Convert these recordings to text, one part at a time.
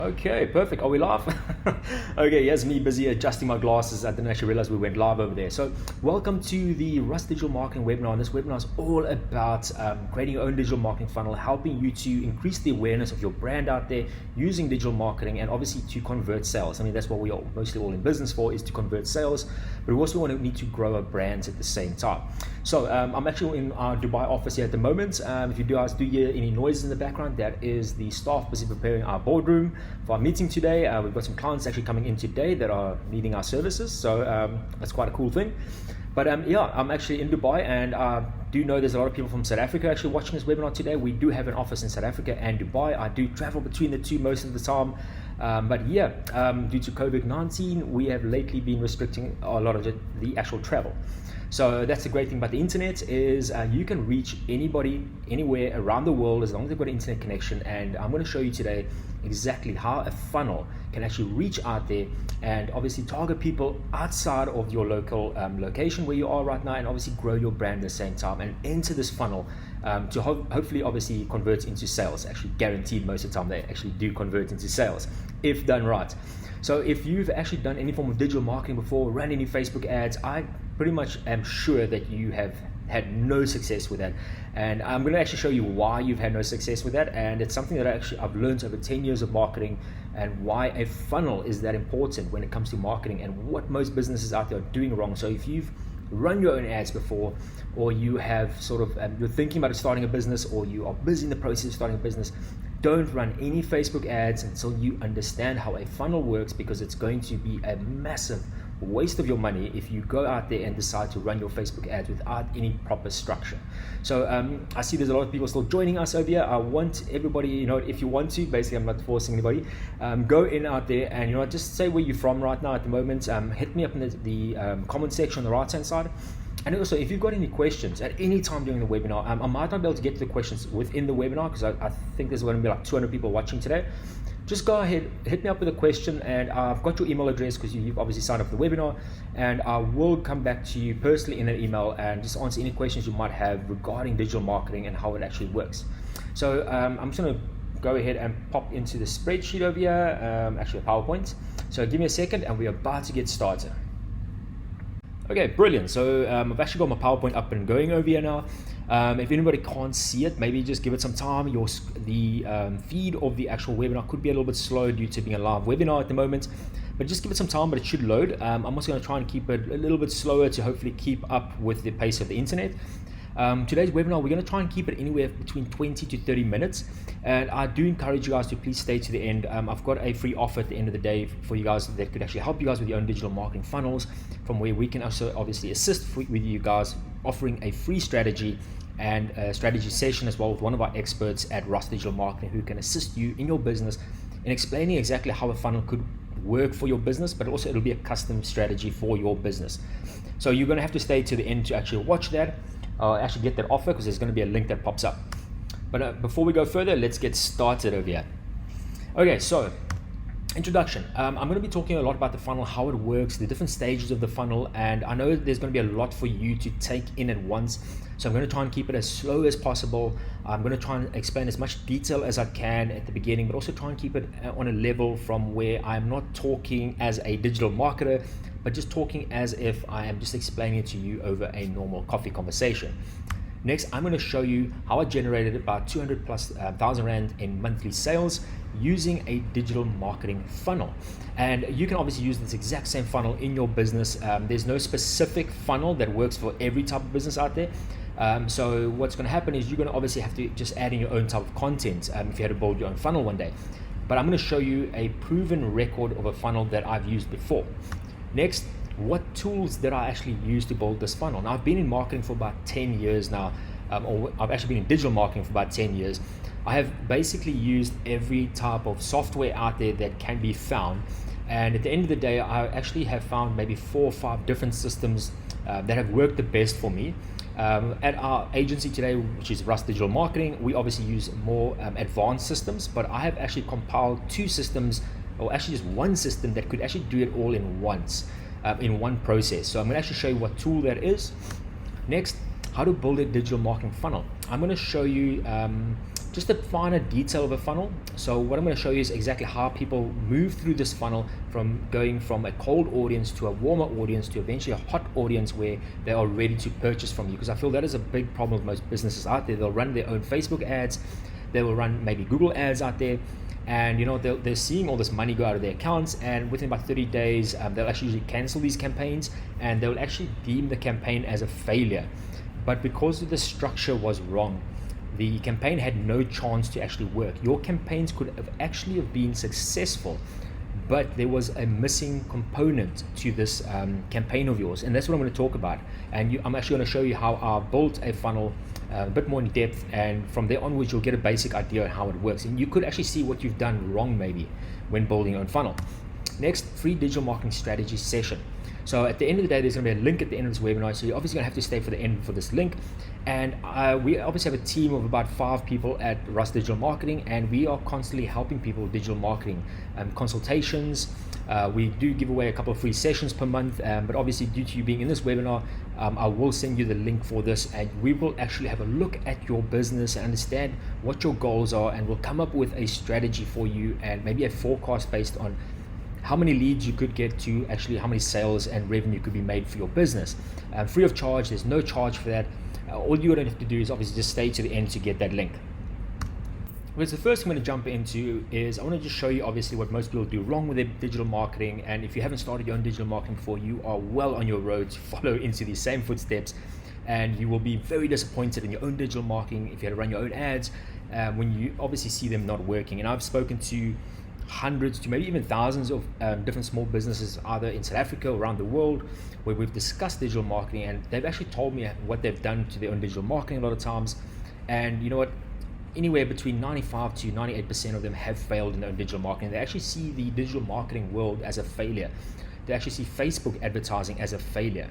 Okay, perfect. Are we live? Okay, yes, me busy adjusting my glasses. I didn't actually realize we went live over there. So, welcome to the Rust Digital Marketing webinar. And this webinar is all about creating your own digital marketing funnel, helping you to increase the awareness of your brand out there using digital marketing, and obviously to convert sales. I mean, that's what we are mostly all in business for, is to convert sales, but we also need to grow our brands at the same time. So, I'm actually in our Dubai office here at the moment. If you guys do hear any noises in the background, that is the staff busy preparing our boardroom for our meeting today. We've got some clients actually coming in today that are needing our services, so that's quite a cool thing. But yeah, I'm actually in Dubai, and I do know there's a lot of people from South Africa actually watching this webinar today. We do have an office in South Africa and Dubai. I do travel between the two most of the time, but yeah, due to COVID-19, we have lately been restricting a lot of the actual travel. So that's the great thing about the internet, is you can reach anybody, anywhere around the world, as long as they've got an internet connection. And I'm going to show you today exactly how a funnel can actually reach out there and obviously target people outside of your local location where you are right now, and obviously grow your brand at the same time and enter this funnel to hopefully obviously convert into sales. Actually guaranteed most of the time they actually do convert into sales if done right. So if you've actually done any form of digital marketing before, ran any Facebook ads, I pretty much am sure that you have had no success with that. And I'm going to actually show you why you've had no success with that. And it's something that I've learned over 10 years of marketing, and why a funnel is that important when it comes to marketing, and what most businesses out there are doing wrong. So if you've run your own ads before, or you have sort of you're thinking about starting a business, or you are busy in the process of starting a business, don't run any Facebook ads until you understand how a funnel works, because it's going to be a massive waste of your money if you go out there and decide to run your Facebook ads without any proper structure. So I see there's a lot of people still joining us over here. I want everybody, if you want to, basically I'm not forcing anybody, go in out there and just say where you're from right now at the moment. Hit me up in the comment section on the right hand side. And also, if you've got any questions at any time during the webinar, I might not be able to get to the questions within the webinar, because I think there's going to be like 200 people watching today. Just go ahead, hit me up with a question, and I've got your email address because you've obviously signed up for the webinar, and I will come back to you personally in an email and just answer any questions you might have regarding digital marketing and how it actually works. So I'm just going to go ahead and pop into the spreadsheet over here, actually a PowerPoint. So give me a second and we're about to get started. Okay, brilliant. So I've actually got my PowerPoint up and going over here now. If anybody can't see it, maybe just give it some time. The feed of the actual webinar could be a little bit slow due to being a live webinar at the moment, but just give it some time, but it should load. I'm also going to try and keep it a little bit slower to hopefully keep up with the pace of the internet. Today's webinar, we're going to try and keep it anywhere between 20 to 30 minutes, and I do encourage you guys to please stay to the end. I've got a free offer at the end of the day for you guys that could actually help you guys with your own digital marketing funnels, from where we can also obviously assist with you guys, offering a free strategy and a strategy session as well with one of our experts at Rust Digital Marketing, who can assist you in your business in explaining exactly how a funnel could work for your business, but also it'll be a custom strategy for your business. So you're going to have to stay to the end to actually watch that, actually get that offer, because there's going to be a link that pops up. But before we go further, let's get started over here. Okay, so introduction. I'm going to be talking a lot about the funnel, how it works, the different stages of the funnel, and I know there's going to be a lot for you to take in at once, so I'm going to try and keep it as slow as possible. I'm going to try and explain as much detail as I can at the beginning, but also try and keep it on a level from where I'm not talking as a digital marketer, but just talking as if I am just explaining it to you over a normal coffee conversation. Next, I'm going to show you how I generated about 200 plus thousand Rand in monthly sales using a digital marketing funnel. And you can obviously use this exact same funnel in your business. There's no specific funnel that works for every type of business out there. So what's going to happen is you're going to obviously have to just add in your own type of content if you had to build your own funnel one day. But I'm going to show you a proven record of a funnel that I've used before. Next, what tools did I actually use to build this funnel? Now, I've been in marketing for about 10 years now, or I've actually been in digital marketing for about 10 years. I have basically used every type of software out there that can be found. And at the end of the day, I actually have found maybe 4 or 5 different systems that have worked the best for me. At our agency today, which is Rust Digital Marketing, we obviously use more advanced systems, but I have actually compiled 2 systems, or actually just one system that could actually do it all in once. In one process. So I'm going to actually show you what tool that is. Next, how to build a digital marketing funnel. I'm going to show you just the finer detail of a funnel. So what I'm going to show you is exactly how people move through this funnel from going from a cold audience to a warmer audience to eventually a hot audience where they are ready to purchase from you. Because I feel that is a big problem with most businesses out there. They'll run their own Facebook ads, they will run maybe Google ads out there, and they're seeing all this money go out of their accounts, and within about 30 days they'll actually usually cancel these campaigns, and they'll actually deem the campaign as a failure. But because the structure was wrong, the campaign had no chance to actually work. Your campaigns could have actually been successful, but there was a missing component to this campaign of yours, and that's what I'm going to talk about. And I'm actually going to show you how I built a funnel a bit more in depth, and from there onwards you'll get a basic idea on how it works, and you could actually see what you've done wrong maybe when building your own funnel. Next, free digital marketing strategy session. So at the end of the day, there's going to be a link at the end of this webinar, so you're obviously going to have to stay for the end for this link. And we obviously have a team of about 5 people at Rust Digital Marketing, and we are constantly helping people with digital marketing consultations. We do give away a couple of free sessions per month, but obviously due to you being in this webinar, I will send you the link for this, and we will actually have a look at your business and understand what your goals are, and we'll come up with a strategy for you and maybe a forecast based on how many leads you could get to actually how many sales and revenue could be made for your business. Free of charge, there's no charge for that. All you're going to have to do is obviously just stay to the end to get that link. Because the first thing I'm going to jump into is I want to just show you obviously what most people do wrong with their digital marketing, and if you haven't started your own digital marketing before, you are well on your road to follow into these same footsteps, and you will be very disappointed in your own digital marketing if you had to run your own ads when you obviously see them not working. And I've spoken to hundreds to maybe even thousands of different small businesses either in South Africa or around the world where we've discussed digital marketing, and they've actually told me what they've done to their own digital marketing a lot of times. And you know what, anywhere between 95 to 98% of them have failed in their own digital marketing. They actually see the digital marketing world as a failure. They actually see Facebook advertising as a failure.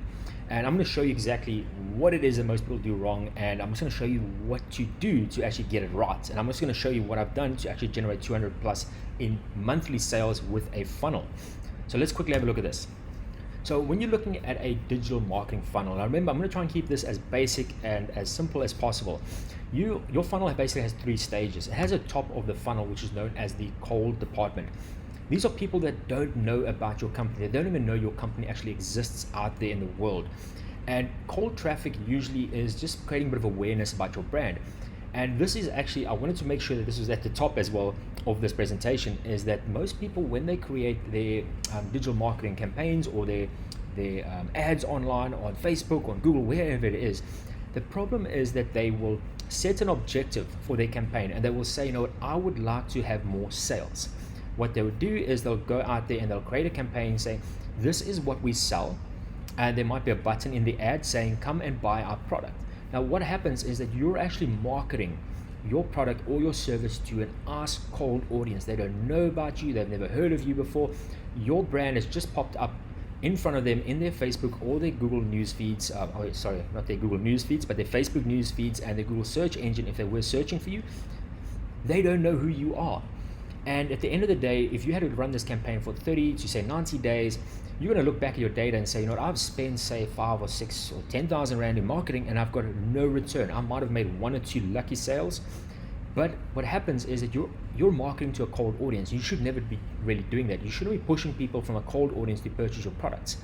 And I'm going to show you exactly what it is that most people do wrong, and I'm just going to show you what to do to actually get it right. And I'm just going to show you what I've done to actually generate 200 plus in monthly sales with a funnel. So let's quickly have a look at this. So when you're looking at a digital marketing funnel, now remember, I'm going to try and keep this as basic and as simple as possible. Your funnel basically has 3 stages. It has a top of the funnel, which is known as the cold department. These are people that don't know about your company. They don't even know your company actually exists out there in the world. And cold traffic usually is just creating a bit of awareness about your brand. And this is actually, I wanted to make sure that this was at the top as well of this presentation, is that most people, when they create their digital marketing campaigns or their ads online, on Facebook, on Google, wherever it is, the problem is that they will set an objective for their campaign and they will say, you know what, I would like to have more sales. What they would do is they'll go out there and they'll create a campaign saying, this is what we sell. And there might be a button in the ad saying, come and buy our product. Now what happens is that you're actually marketing your product or your service to an ice cold audience. They don't know about you. They've never heard of you before. Your brand has just popped up in front of them in their Facebook or their Google news feeds. Not their Google news feeds, but their Facebook news feeds and their Google search engine. If they were searching for you, they don't know who you are. And at the end of the day, if you had to run this campaign for 30 to say 90 days, you're going to look back at your data and say, you know what, I've spent say 5 or 6 or 10,000 Rand in marketing and I've got no return. I might have made 1 or 2 lucky sales. But what happens is that you're marketing to a cold audience. You should never be really doing that. You shouldn't be pushing people from a cold audience to purchase your products.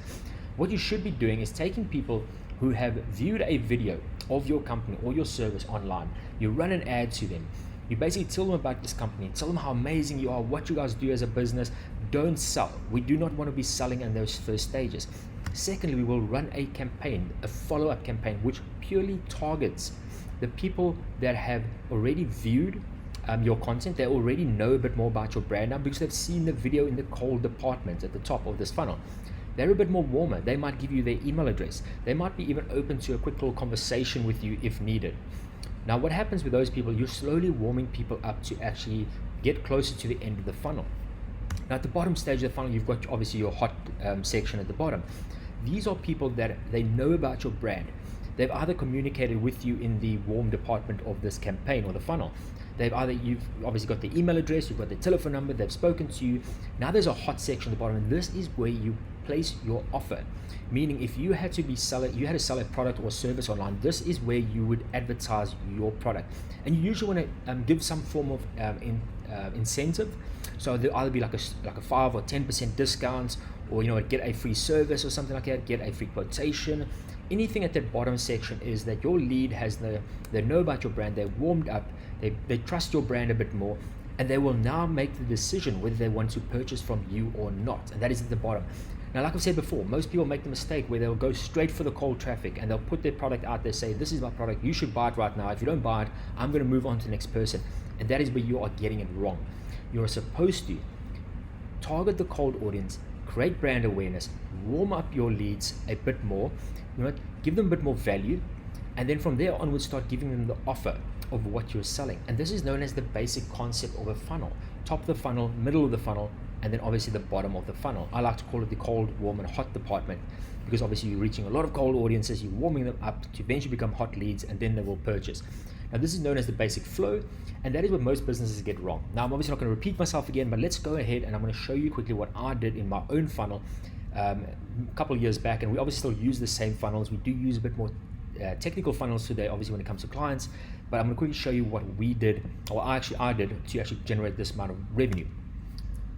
What you should be doing is taking people who have viewed a video of your company or your service online. You run an ad to them. You basically tell them about this company, tell them how amazing you are, what you guys do as a business. Don't sell. We do not want to be selling in those first stages. Secondly, we will run a campaign, a follow-up campaign, which purely targets the people that have already viewed your content. They already know a bit more about your brand now because they've seen the video in the cold department at the top of this funnel. They're a bit more warmer. They might give you their email address. They might be even open to a quick little conversation with you if needed. Now what happens with those people, you're slowly warming people up to actually get closer to the end of the funnel. Now at the bottom stage of the funnel, you've got obviously your hot section at the bottom. These are people that they know about your brand. They've either communicated with you in the warm department of this campaign or the funnel. You've obviously got the email address, you've got the telephone number, they've spoken to you. Now there's a hot section at the bottom, and this is where you place your offer. Meaning, if you had to sell a product or service online, this is where you would advertise your product. And you usually want to give some form of incentive. So there'll either be like a 5 or 10% discount, or get a free service or something like that, get a free quotation. Anything at that bottom section is that your lead they know about your brand, they're warmed up, they trust your brand a bit more, and they will now make the decision whether they want to purchase from you or not. And that is at the bottom. Now, like I've said before, most people make the mistake where they'll go straight for the cold traffic and they'll put their product out there, say, this is my product, you should buy it right now. If you don't buy it, I'm going to move on to the next person. And that is where you are getting it wrong. You're supposed to target the cold audience, create brand awareness, warm up your leads a bit more, give them a bit more value, and then from there onwards start giving them the offer of what you're selling. And this is known as the basic concept of a funnel. Top of the funnel, middle of the funnel, and then obviously the bottom of the funnel. I like to call it the cold, warm, and hot department, because obviously you're reaching a lot of cold audiences, you're warming them up to eventually become hot leads, and then they will purchase. Now this is known as the basic flow, and that is what most businesses get wrong. Now I'm obviously not going to repeat myself again, but let's go ahead and I'm going to show you quickly what I did in my own funnel a couple of years back. And we obviously still use the same funnels. We do use a bit more technical funnels today, obviously, when it comes to clients, but I'm going to quickly show you what we did, or I did to actually generate this amount of revenue.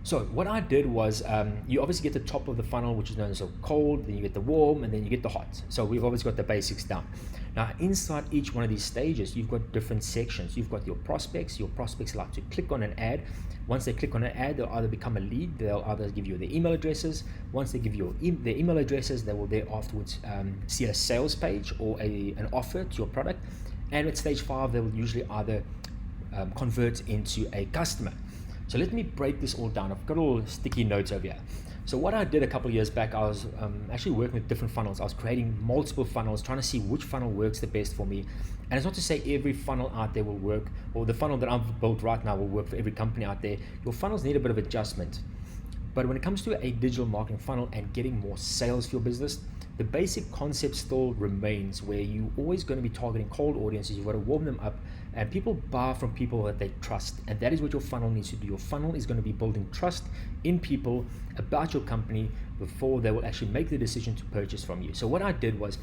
So what I did was, you obviously get the top of the funnel, which is known as a cold, then you get the warm, and then you get the hot. So we've obviously got the basics down. Now inside each one of these stages, you've got different sections. You've got your prospects. Your prospects like to click on an ad. Once they click on an ad, they'll either become a lead, they'll either give you their email addresses. Once they give you their email addresses, they will there afterwards see a sales page or an offer to your product. And at stage 5, they will usually either convert into a customer. So let me break this all down. I've got all sticky notes over here. So what I did a couple of years back, I was actually working with different funnels. I was creating multiple funnels, trying to see which funnel works the best for me. And it's not to say every funnel out there will work, or the funnel that I've built right now will work for every company out there. Your funnels need a bit of adjustment. But when it comes to a digital marketing funnel and getting more sales for your business, the basic concept still remains, where you're always going to be targeting cold audiences. You've got to warm them up, and people buy from people that they trust, and that is what your funnel needs to do. Your funnel is going to be building trust in people about your company before they will actually make the decision to purchase from you. So what I did was,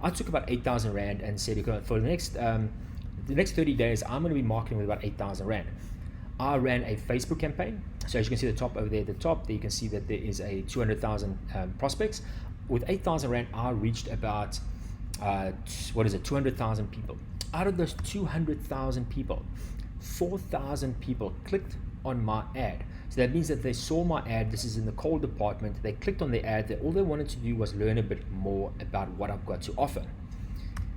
I took about 8,000 Rand and said, for the next 30 days, I'm going to be marketing with about 8,000 Rand. I ran a Facebook campaign. So as you can see the top over there at the top, there you can see that there is a 200,000 prospects. With 8,000 Rand, I reached about 200,000 people. Out of those 200,000 people, 4,000 people clicked on my ad. So that means that they saw my ad. This is in the cold department. They clicked on the ad. All they wanted to do was learn a bit more about what I've got to offer.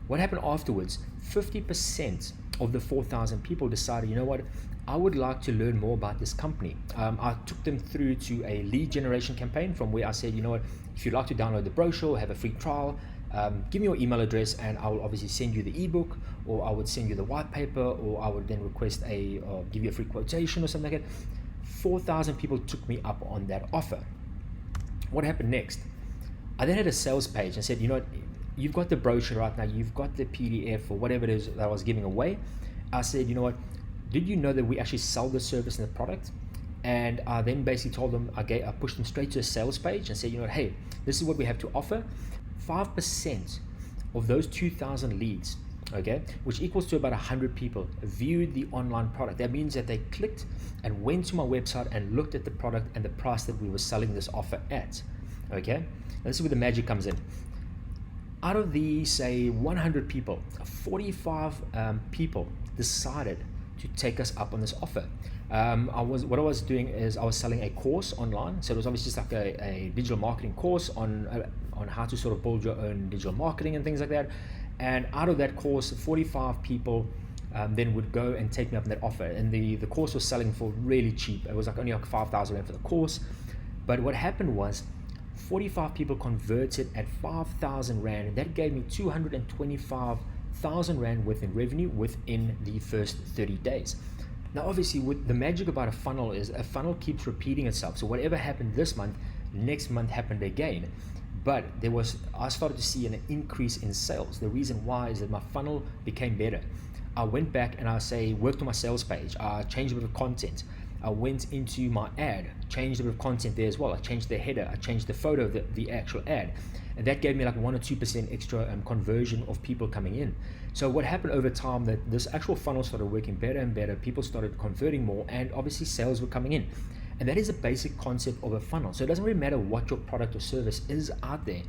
What happened afterwards? 50% of the 4,000 people decided, you know what, I would like to learn more about this company. I took them through to a lead generation campaign, from where I said, you know what, if you'd like to download the brochure, have a free trial, give me your email address and I will obviously send you the ebook, or I would send you the white paper, or I would then request give you a free quotation or something like that. 4,000 people took me up on that offer. What happened next? I then had a sales page and said, you know what, you've got the brochure right now, you've got the PDF or whatever it is that I was giving away. I said, you know what, did you know that we actually sell the service and the product? And I then basically told them, I pushed them straight to a sales page and said, you know what, hey, this is what we have to offer. 5% of those 2,000 leads, okay, which equals to about 100 people, viewed the online product. That means that they clicked and went to my website and looked at the product and the price that we were selling this offer at, okay? And this is where the magic comes in. Out of the, say, 100 people, 45 people decided to take us up on this offer. What I was doing is I was selling a course online. So it was obviously just like a digital marketing course on how to sort of build your own digital marketing and things like that. And out of that course, 45 people then would go and take me up on that offer. And the course was selling for really cheap. It was like only like 5,000 Rand for the course. But what happened was 45 people converted at 5,000 Rand, and that gave me 225,000 Rand worth in revenue within the first 30 days. Now, obviously, with the magic about a funnel is a funnel keeps repeating itself. So whatever happened this month, next month happened again. But I started to see an increase in sales. The reason why is that my funnel became better. I went back and I worked on my sales page. I changed a bit of content. I went into my ad, changed a bit of content there as well. I changed the header, I changed the photo of the actual ad. And that gave me like 1 or 2% extra conversion of people coming in. So what happened over time, that this actual funnel started working better and better. People started converting more, and obviously sales were coming in. And that is a basic concept of a funnel. So it doesn't really matter what your product or service is out there.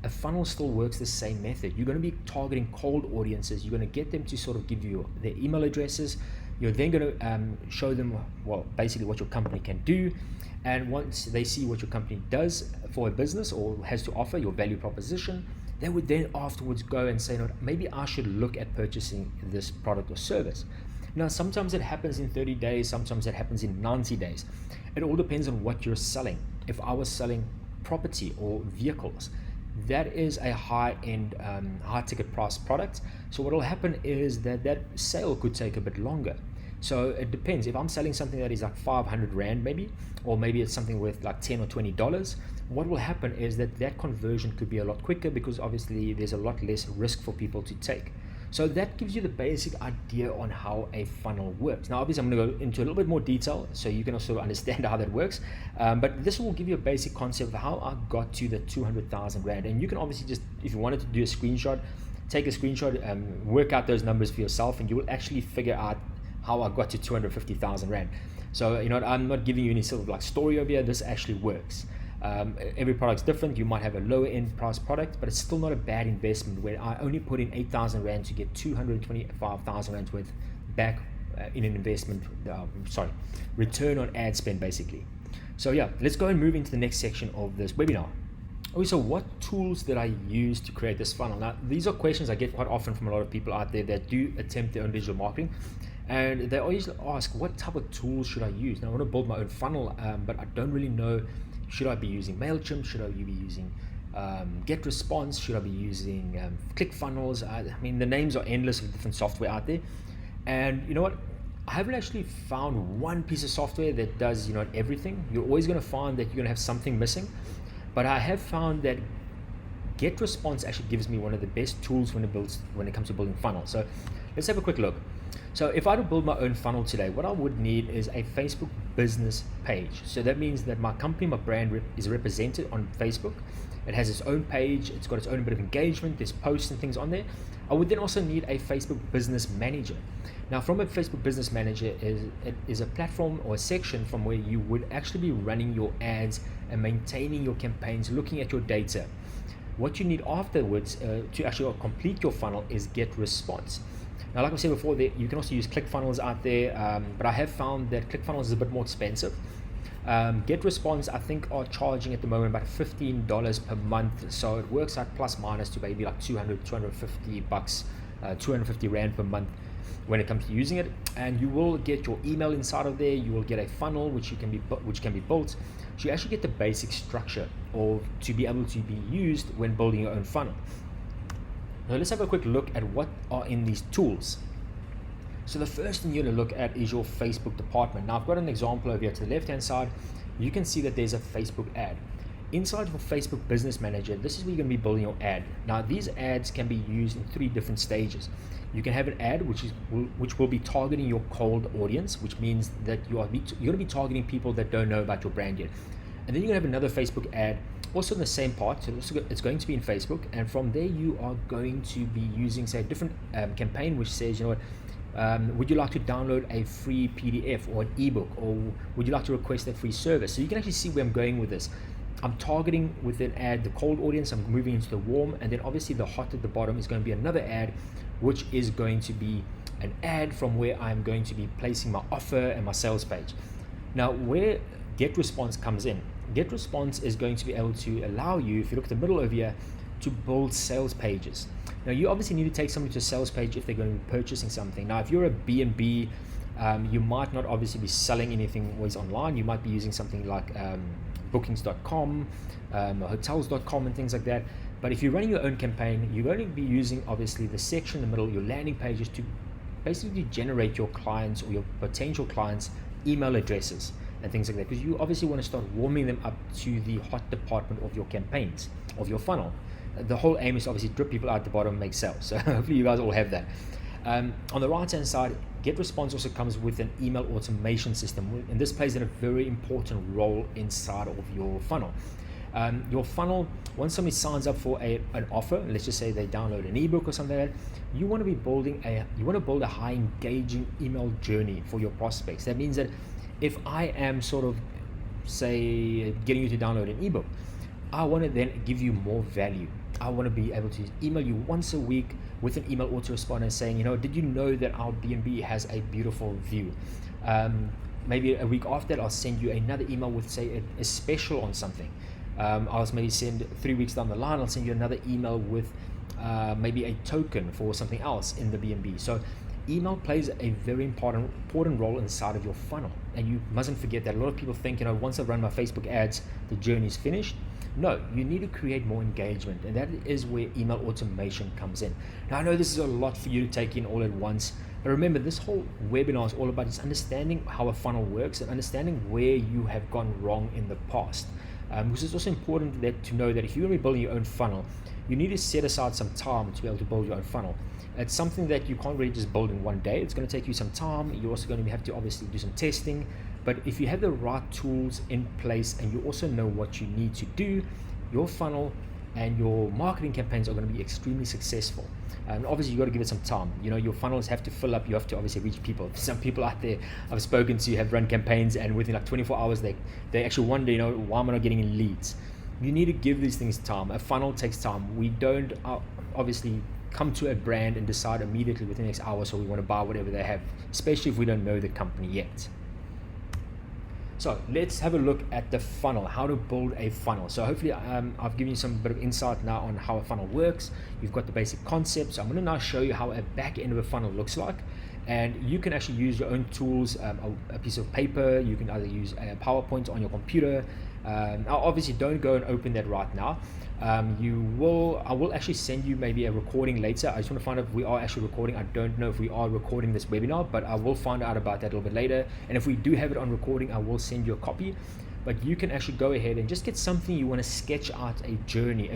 A funnel still works the same method. You're going to be targeting cold audiences. You're going to get them to sort of give you their email addresses. You're then going to show them, well, basically what your company can do. And once they see what your company does for a business or has to offer, your value proposition, they would then afterwards go and say, no, maybe I should look at purchasing this product or service. Now, sometimes it happens in 30 days, sometimes it happens in 90 days. It all depends on what you're selling. If I was selling property or vehicles, that is a high-end, high-ticket price product. So what will happen is that sale could take a bit longer. So it depends. If I'm selling something that is like 500 Rand maybe, or maybe it's something worth like $10 or $20, what will happen is that conversion could be a lot quicker, because obviously there's a lot less risk for people to take. So that gives you the basic idea on how a funnel works. Now, obviously, I'm going to go into a little bit more detail so you can also understand how that works. But this will give you a basic concept of how I got to the 200,000 Rand. And you can obviously just, if you wanted to do a screenshot, take a screenshot, work out those numbers for yourself, and you will actually figure out how I got to 250,000 Rand. So, you know, I'm not giving you any sort of like story over here. This actually works. Every product's different. You might have a lower end price product, but it's still not a bad investment, where I only put in 8,000 Rand to get 225,000 Rand worth back in an investment, return on ad spend basically. So yeah, let's go and move into the next section of this webinar. Okay, so what tools did I use to create this funnel? Now, these are questions I get quite often from a lot of people out there that do attempt their own digital marketing. And they always ask, what type of tools should I use? Now, I want to build my own funnel, but I don't really know. Should I be using MailChimp? Should I be using GetResponse? Should I be using ClickFunnels? I mean, the names are endless of different software out there. And you know what? I haven't actually found one piece of software that does, you know, everything. You're always going to find that you're going to have something missing. But I have found that GetResponse actually gives me one of the best tools when it comes to building funnels. So let's have a quick look. So if I were to build my own funnel today, what I would need is a Facebook business page. So that means that my company, my brand is represented on Facebook. It has its own page. It's got its own bit of engagement. There's posts and things on there. I would then also need a Facebook business manager. Now, from a Facebook business manager is a platform or a section from where you would actually be running your ads and maintaining your campaigns, looking at your data. What you need afterwards to actually complete your funnel is GetResponse. Now, like I said before, you can also use ClickFunnels out there, but I have found that ClickFunnels is a bit more expensive. GetResponse, I think, are charging at the moment about $15 per month, so it works out plus minus to maybe like 250 bucks, 250 Rand per month when it comes to using it. And you will get your email inside of there. You will get a funnel which can be built. So you actually get the basic structure to be able to be used when building your own funnel. Now let's have a quick look at what are in these tools. So the first thing you're going to look at is your Facebook department. Now I've got an example over here to the left hand side. You can see that there's a Facebook ad. Inside of a Facebook Business Manager, this is where you're going to be building your ad. Now these ads can be used in 3 different stages. You can have an ad which will be targeting your cold audience, which means that you're going to be targeting people that don't know about your brand yet. And then you're going to have another Facebook ad also in the same part, so it's going to be in Facebook, and from there you are going to be using, say, a different campaign which says, you know what, would you like to download a free PDF or an ebook, or would you like to request that free service? So you can actually see where I'm going with this. I'm targeting with an ad the cold audience, I'm moving into the warm, and then obviously the hot at the bottom is going to be another ad, which is going to be an ad from where I'm going to be placing my offer and my sales page. Now, where GetResponse comes in, GetResponse is going to be able to allow you, if you look at the middle over here, to build sales pages. Now, you obviously need to take somebody to a sales page if they're going to be purchasing something. Now, if you're a B&B, you might not obviously be selling anything always online. You might be using something like bookings.com, hotels.com and things like that. But if you're running your own campaign, you're going to be using obviously the section in the middle, your landing pages, to basically generate your clients or your potential clients' email addresses and things like that, because you obviously want to start warming them up to the hot department of your campaigns, of your funnel. The whole aim is obviously drip people out the bottom and make sales. So hopefully you guys all have that. On the right hand side, GetResponse also comes with an email automation system, and this plays a very important role inside of your funnel. Your funnel, once somebody signs up for an offer, let's just say they download an ebook or something like that, you want to build a high engaging email journey for your prospects. That means that if I am sort of, say, getting you to download an ebook, I want to then give you more value. I want to be able to email you once a week with an email autoresponder saying, did you know that our B&B has a beautiful view? Maybe a week after that, I'll send you another email with, say, a special on something. I'll maybe send 3 weeks down the line, I'll send you another email with maybe a token for something else in the B&B. So email plays a very important role inside of your funnel. And you mustn't forget that. A lot of people think, once I run my Facebook ads, the journey is finished. No, you need to create more engagement, and that is where email automation comes in. Now, I know this is a lot for you to take in all at once, but remember, this whole webinar is all about just understanding how a funnel works and understanding where you have gone wrong in the past. Because it's also important to know that if you're going to be building your own funnel, you need to set aside some time to be able to build your own funnel. It's something that you can't really just build in one day. It's going to take you some time. You're also going to have to obviously do some testing. But if you have the right tools in place and you also know what you need to do, your funnel and your marketing campaigns are going to be extremely successful. And obviously, you've got to give it some time. Your funnels have to fill up. You have to obviously reach people. Some people out there I've spoken to have run campaigns, and within like 24 hours, they actually wonder, why am I not getting any leads? You need to give these things time. A funnel takes time. We don't obviously come to a brand and decide immediately within the next hour, so we want to buy whatever they have, especially if we don't know the company yet. So let's have a look at the funnel, how to build a funnel. So hopefully I've given you some bit of insight now on how a funnel works. You've got the basic concept. So I'm going to now show you how a back end of a funnel looks like. And you can actually use your own tools, a piece of paper. You can either use a PowerPoint on your computer. Now obviously don't go and open that right now. I will actually send you maybe a recording later. I just want to find out if we are actually recording. I don't know if we are recording this webinar, but I will find out about that a little bit later. And if we do have it on recording, I will send you a copy. But you can actually go ahead and just get something you want to sketch out, a journey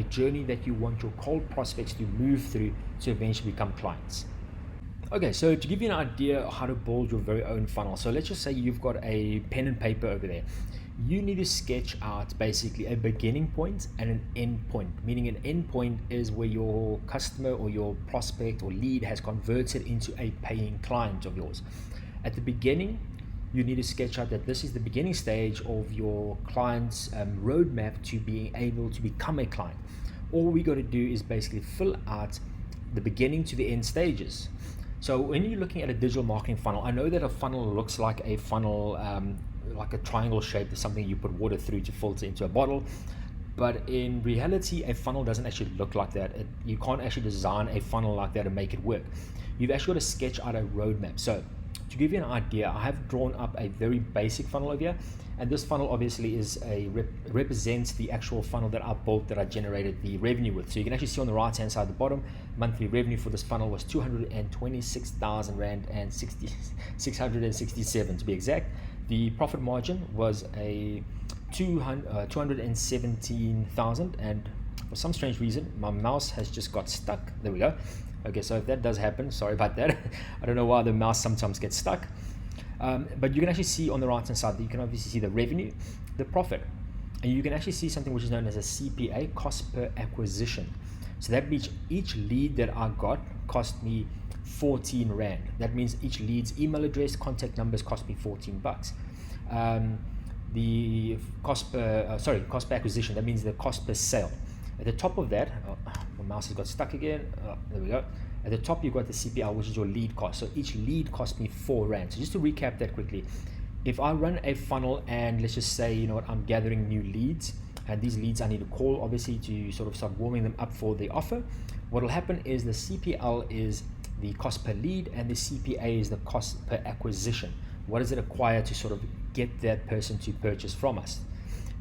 that you want your cold prospects to move through to eventually become clients. Okay, so to give you an idea of how to build your very own funnel. So let's just say you've got a pen and paper over there. You need to sketch out basically a beginning point and an end point, meaning an end point is where your customer or your prospect or lead has converted into a paying client of yours. At the beginning, you need to sketch out that this is the beginning stage of your client's roadmap to being able to become a client. All we got to do is basically fill out the beginning to the end stages. So when you're looking at a digital marketing funnel, I know that a funnel looks like a funnel, like a triangle shape, is something you put water through to filter into a bottle. But in reality, a funnel doesn't actually look like that. You can't actually design a funnel like that and make it work. You've actually got to sketch out a roadmap. So to give you an idea, I have drawn up a very basic funnel over here. And this funnel obviously represents the actual funnel that I built, that I generated the revenue with. So you can actually see on the right hand side at the bottom, monthly revenue for this funnel was 226,000 Rand and 667 to be exact. The profit margin was a 217,000, and for some strange reason my mouse has just got stuck. There we go. Okay, so if that does happen, sorry about that. I don't know why the mouse sometimes gets stuck. But you can actually see on the right hand side that you can obviously see the revenue, the profit, and you can actually see something which is known as a CPA, cost per acquisition. So that means each lead that I got cost me 14 Rand. That means each lead's email address, contact numbers cost me 14 bucks. The cost per acquisition, that means the cost per sale. At the top of that, my mouse has got stuck again. There we go. At the top, you've got the CPL, which is your lead cost. So each lead cost me 4 Rand. So just to recap that quickly, if I run a funnel and let's just say, I'm gathering new leads, and these leads I need to call obviously to sort of start warming them up for the offer, what will happen is the CPL is the cost per lead and the CPA is the cost per acquisition. What does it require to sort of get that person to purchase from us?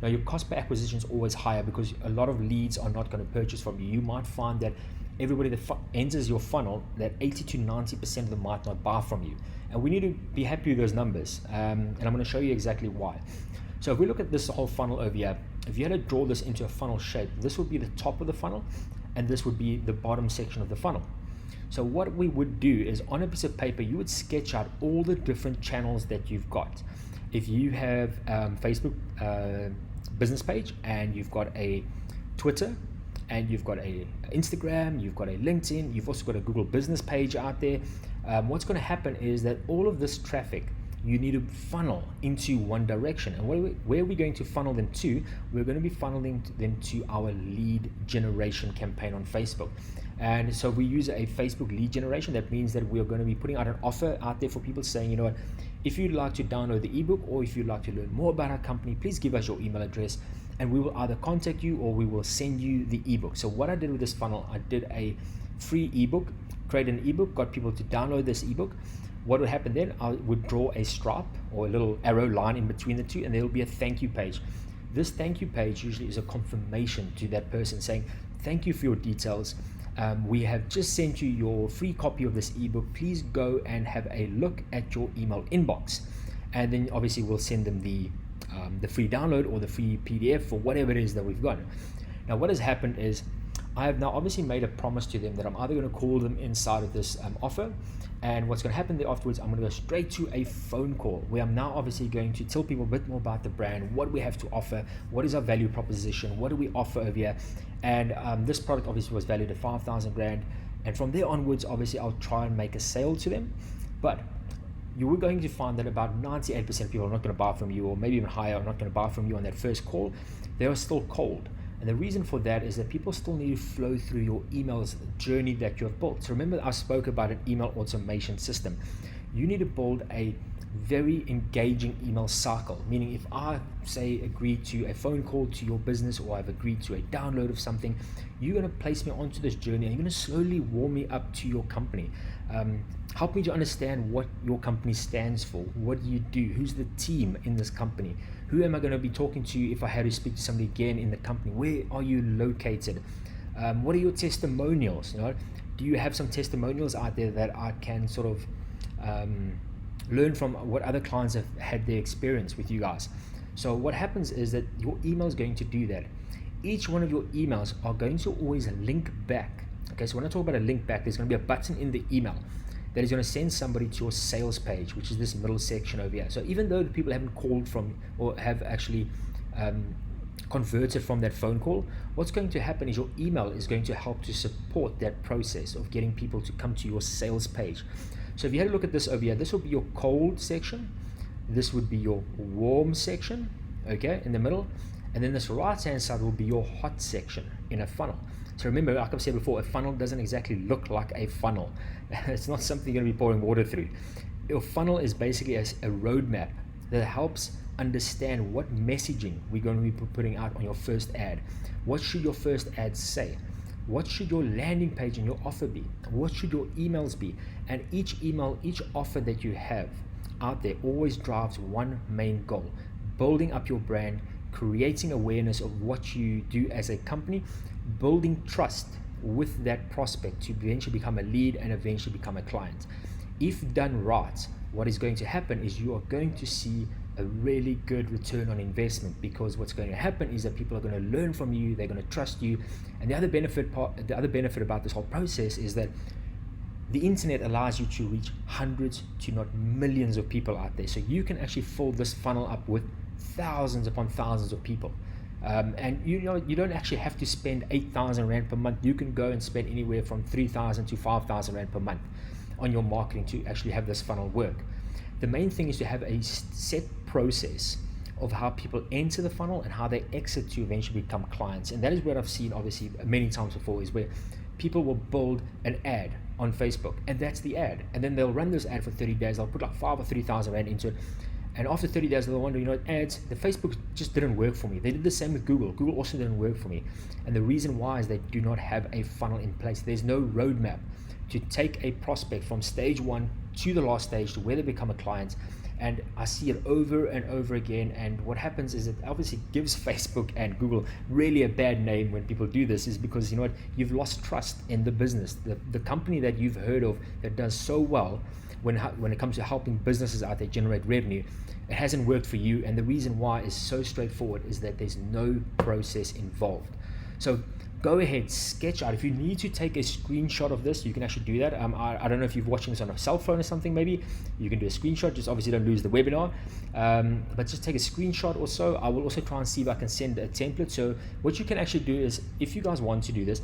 Now, your cost per acquisition is always higher because a lot of leads are not going to purchase from you. You might find that everybody that enters your funnel, that 80 to 90% of them might not buy from you. And we need to be happy with those numbers. And I'm going to show you exactly why. So if we look at this whole funnel over here, if you had to draw this into a funnel shape, this would be the top of the funnel and this would be the bottom section of the funnel. So what we would do is, on a piece of paper, you would sketch out all the different channels that you've got. If you have Facebook business page, and you've got a Twitter, and you've got a Instagram, you've got a LinkedIn, you've also got a Google business page out there, what's going to happen is that all of this traffic you need to funnel into one direction. And where are we going to funnel them to? We're going to be funneling them to our lead generation campaign on Facebook. And so we use a Facebook lead generation. That means that we're going to be putting out an offer out there for people saying, you know what, if you'd like to download the ebook, or if you'd like to learn more about our company, please give us your email address, and we will either contact you or we will send you the ebook. So what I did with this funnel, I did a free ebook, created an ebook, got people to download this ebook. What would happen then, I would draw a stripe or a little arrow line in between the two, and there will be a thank you page. This thank you page usually is a confirmation to that person saying, thank you for your details. We have just sent you your free copy of this ebook. Please go and have a look at your email inbox. And then obviously we'll send them the free download or the free PDF or whatever it is that we've got. Now what has happened is, I have now obviously made a promise to them that I'm either going to call them inside of this offer, and what's going to happen there afterwards, I'm going to go straight to a phone call where I'm now obviously going to tell people a bit more about the brand, what we have to offer, what is our value proposition, what do we offer over here. And this product obviously was valued at 5,000 Rand, and from there onwards obviously I'll try and make a sale to them. But you were going to find that about 98% of people are not going to buy from you, or maybe even higher, are not going to buy from you on that first call. They are still cold. And the reason for that is that people still need to flow through your emails journey that you have built. So remember, I spoke about an email automation system. You need to build a very engaging email cycle, meaning if I say agree to a phone call to your business, or I've agreed to a download of something, you're going to place me onto this journey, and you're going to slowly warm me up to your company. Help me to understand what your company stands for. What do you do? Who's the team in this company? Who am I going to be talking to if I had to speak to somebody again in the company? Where are you located? What are your testimonials? You know, do you have some testimonials out there that I can sort of learn from what other clients have had their experience with you guys? So what happens is that your email is going to do that. Each one of your emails are going to always link back. Okay, so when I talk about a link back, there's going to be a button in the email that is going to send somebody to your sales page, which is this middle section over here. So even though the people haven't called from, or have actually converted from that phone call, what's going to happen is your email is going to help to support that process of getting people to come to your sales page. So if you had a look at this over here, this will be your cold section, this would be your warm section, okay, in the middle, and then this right hand side will be your hot section in a funnel. So remember, like I've said before, a funnel doesn't exactly look like a funnel. It's not something you're going to be pouring water through. Your funnel is basically a roadmap that helps understand what messaging we're going to be putting out on your first ad. What should your first ad say? What should your landing page and your offer be? What should your emails be? And each email, each offer that you have out there always drives one main goal: building up your brand, creating awareness of what you do as a company, building trust with that prospect to eventually become a lead and eventually become a client. If done right, what is going to happen is you are going to see a really good return on investment, because what's going to happen is that people are going to learn from you, they're going to trust you. And the other benefit about this whole process is that the internet allows you to reach hundreds to not millions of people out there. So you can actually fill this funnel up with thousands upon thousands of people. And you know, you don't actually have to spend 8,000 Rand per month. You can go and spend anywhere from 3,000 to 5,000 Rand per month on your marketing to actually have this funnel work. The main thing is to have a set process of how people enter the funnel and how they exit to eventually become clients. And that is what I've seen obviously many times before, is where people will build an ad on Facebook, and that's the ad, and then they'll run this ad for 30 days. They'll put like 5,000 or 3,000 Rand into it, and after 30 days they'll wonder, you know, ads, the Facebook just didn't work for me. They did the same with Google. Google also didn't work for me. And the reason why is they do not have a funnel in place. There's no roadmap to take a prospect from stage one to the last stage to where they become a client. And I see it over and over again. And what happens is it obviously gives Facebook and Google really a bad name when people do this, is because, you know what, you've lost trust in the business. The company that you've heard of that does so well when it comes to helping businesses out there generate revenue, it hasn't worked for you. And the reason why is so straightforward, is that there's no process involved. So go ahead, sketch out. If you need to take a screenshot of this, you can actually do that. I don't know if you're watching this on a cell phone or something, maybe you can do a screenshot. Just obviously don't lose the webinar, but just take a screenshot or so. I will also try and see if I can send a template. So what you can actually do is, if you guys want to do this,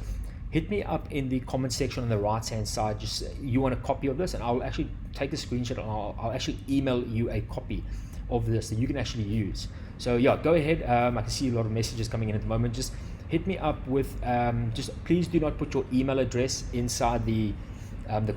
hit me up in the comment section on the right hand side. Just you want a copy of this, and I'll actually take a screenshot and I'll actually email you a copy of this that you can actually use. So yeah, go ahead. I can see a lot of messages coming in at the moment. Just hit me up with just please do not put your email address inside the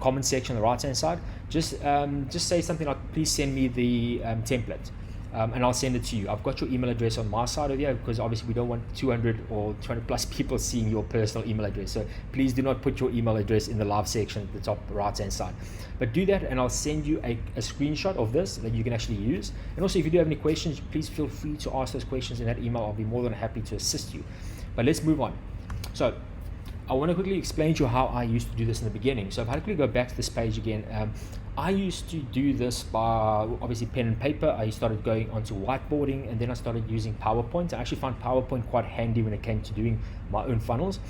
comment section on the right hand side. Just say something like, please send me the template, and I'll send it to you. I've got your email address on my side of here, because obviously we don't want 200 or 200 plus people seeing your personal email address. So please do not put your email address in the live section at the top right hand side, but do that, and I'll send you a screenshot of this that you can actually use. And also, if you do have any questions, please feel free to ask those questions in that email. I'll be more than happy to assist you. But let's move on. So I want to quickly explain to you how I used to do this in the beginning. So if I quickly go back to this page again, I used to do this by obviously pen and paper. I started going onto whiteboarding, and then I started using PowerPoint. I actually found PowerPoint quite handy when it came to doing my own funnels.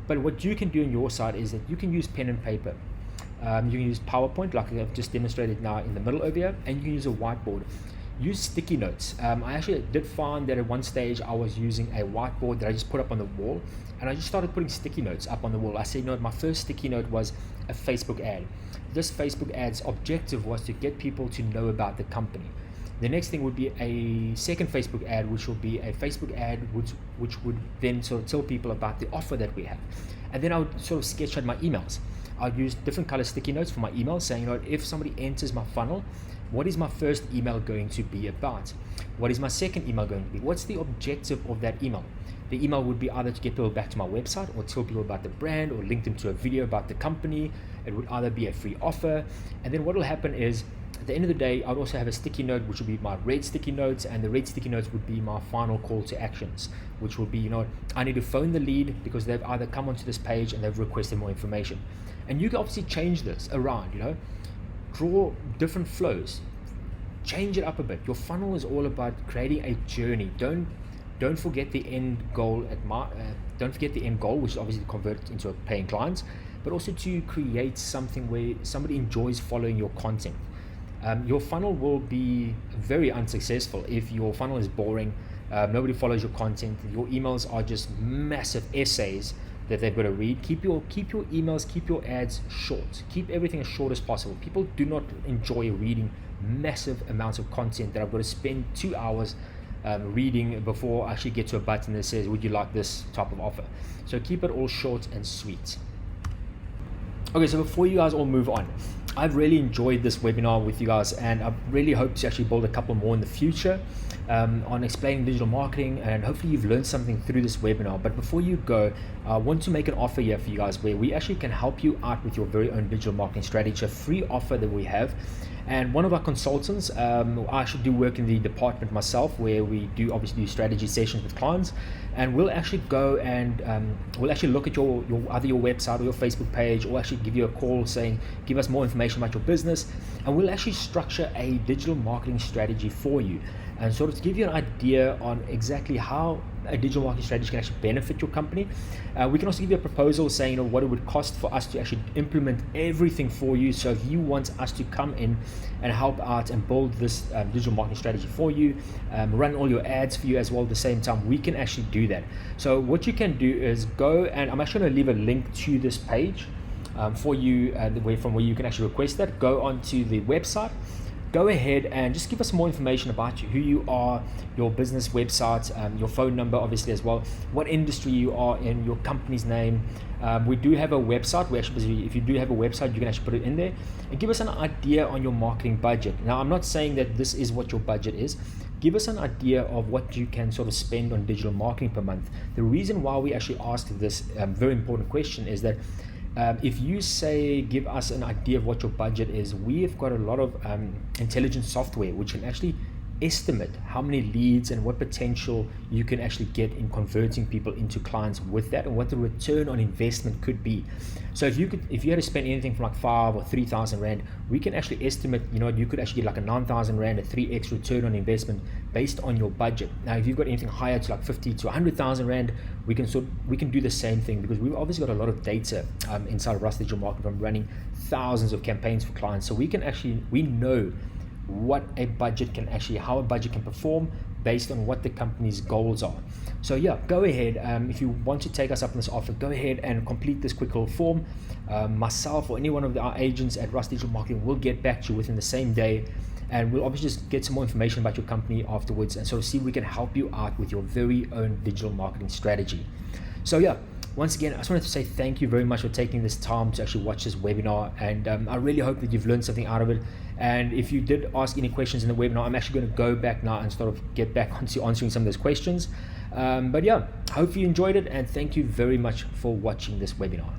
But what you can do on your side is that you can use pen and paper. You can use PowerPoint, like I've just demonstrated now in the middle over here, and you can use a whiteboard. Use sticky notes. I actually did find that at one stage I was using a whiteboard that I just put up on the wall, and I just started putting sticky notes up on the wall. I said, my first sticky note was a Facebook ad. This Facebook ad's objective was to get people to know about the company. The next thing would be a second Facebook ad, which will be a Facebook ad which would then sort of tell people about the offer that we have. And then I would sort of sketch out my emails. I'd use different color sticky notes for my emails, saying, if somebody enters my funnel, what is my first email going to be about? What is my second email going to be? What's the objective of that email? The email would be either to get people back to my website, or tell people about the brand, or link them to a video about the company. It would either be a free offer. And then what will happen is, at the end of the day, I'd also have a sticky note, which would be my red sticky notes, and the red sticky notes would be my final call to actions, which will be, I need to phone the lead because they've either come onto this page and they've requested more information. And you can obviously change this around, draw different flows, change it up a bit. Your funnel is all about creating a journey. Don't forget the end goal don't forget the end goal, which is obviously to convert into paying clients, but also to create something where somebody enjoys following your content. Your funnel will be very unsuccessful if your funnel is boring, nobody follows your content, your emails are just massive essays that they've got to read. Keep your emails, keep your ads short. Keep everything as short as possible. People do not enjoy reading massive amounts of content that I've got to spend 2 hours reading before I actually get to a button that says, would you like this type of offer? So keep it all short and sweet. Okay, so before you guys all move on, I've really enjoyed this webinar with you guys, and I really hope to actually build a couple more in the future on explaining digital marketing, and hopefully you've learned something through this webinar. But before you go, I want to make an offer here for you guys where we actually can help you out with your very own digital marketing strategy, a free offer that we have. And one of our consultants, I actually do work in the department myself, where we do obviously do strategy sessions with clients, and we'll actually go and we'll actually look at your either your website or your Facebook page, or actually give you a call saying, give us more information about your business, and we'll actually structure a digital marketing strategy for you, and sort of to give you an idea on exactly how a digital marketing strategy can actually benefit your company. We can also give you a proposal saying, what it would cost for us to actually implement everything for you. So if you want us to come in and help out and build this digital marketing strategy for you, run all your ads for you as well at the same time, we can actually do that. So what you can do is go, and I'm actually going to leave a link to this page for you, from where you can actually request that. Go onto the website, go ahead and just give us more information about you, who you are, your business website, your phone number obviously as well, what industry you are in, your company's name. We do have a website. We actually, if you do have a website, you can actually put it in there, and give us an idea on your marketing budget. Now, I'm not saying that this is what your budget is. Give us an idea of what you can sort of spend on digital marketing per month. The reason why we actually ask this very important question is that if you say, give us an idea of what your budget is, we have got a lot of intelligent software which can actually estimate how many leads and what potential you can actually get in converting people into clients with that, and what the return on investment could be. So if you had to spend anything from like 5 or 3,000 rand, we can actually estimate, you could actually get like a 9,000 rand, a 3x return on investment based on your budget. Now if you've got anything higher to like 50 to 100,000 rand, we can do the same thing, because we've obviously got a lot of data inside of Rust Digital Marketing from running thousands of campaigns for clients. So we know how a budget can perform based on what the company's goals are. So yeah, go ahead. If you want to take us up on this offer, go ahead and complete this quick little form. Myself or any one of our agents at Rust Digital Marketing will get back to you within the same day, and we'll obviously just get some more information about your company afterwards, and sort of see if we can help you out with your very own digital marketing strategy. So yeah, once again, I just wanted to say thank you very much for taking this time to actually watch this webinar, and I really hope that you've learned something out of it. And if you did ask any questions in the webinar, I'm actually going to go back now and sort of get back onto answering some of those questions. But yeah, hope you enjoyed it, and thank you very much for watching this webinar.